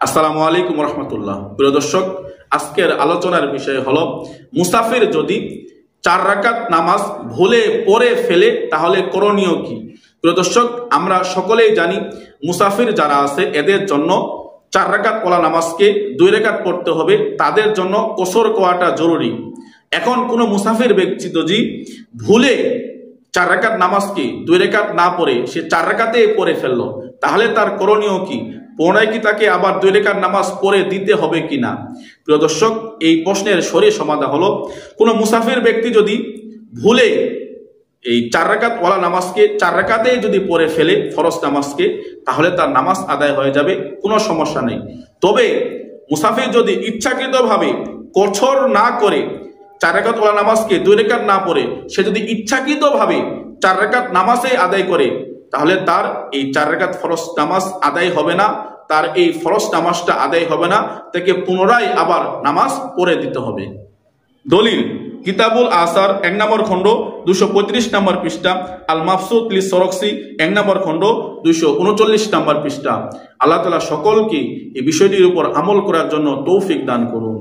আসসালামু আলাইকুম রহমতুল্লাহ। প্রিয় দর্শক, আজকের আলোচনার বিষয় হলো মুসাফির যদি 4 রাকাত নামাজ ভুলে পড়ে ফেলে তাহলে করণীয় কি। প্রিয় দর্শক, আমরা সকলেই জানি মুসাফির যারা আছে এদের জন্য 4 রাকাত ওয়ালা নামাজকে 2 রাকাত পড়তে হবে, তাদের জন্য কসর করাটা জরুরি। এখন কোনো মুসাফির ব্যক্তি যদি ভুলে 4 রাকাত নামাজকে 2 রাকাত না পড়ে সে 4 রাকাতে পড়ে ফেললো, তাহলে তার করণীয় কি? পুনরায় কি তাকে আবার 2 রাকাত নামাজ পড়ে দিতে হবে কিনা? প্রিয় দর্শক, এই প্রশ্নের সঠিক সমাধান হলো কোনো মুসাফির ব্যক্তি যদি ভুলে এই 4 রাকাত ওয়ালা নামাজকে 4 রাকাতে যদি পড়ে ফেলে ফরজ নামাজকে, তাহলে তার নামাজ আদায় হয়ে যাবে, কোনো সমস্যা নেই। তবে মুসাফির যদি ইচ্ছাকৃতভাবে কসর না করে 4 রাকাত ওয়ালা নামাজকে 2 রাকাত না পড়ে সে যদি ইচ্ছাকৃতভাবে 4 রাকাত নামাজে আদায় করে, তাহলে তার এই 4 রাকাত ফরজ নামাজ আদায় হবে না, তার এই ফরজ নামাজটা আদায় হবে না, তাকে পুনরায় আবার নামাজ পড়ে দিতে হবে। দলিল কিতাবুল আসার 1 নম্বর খণ্ড 235 নম্বর পৃষ্ঠা, আল মাফসুদ লি সরক্সি 1 নম্বর খণ্ড 239 নম্বর পৃষ্ঠা। আল্লাহ তাআলা সকলকে এই বিষয়টির উপর আমল করার জন্য তৌফিক দান করুন।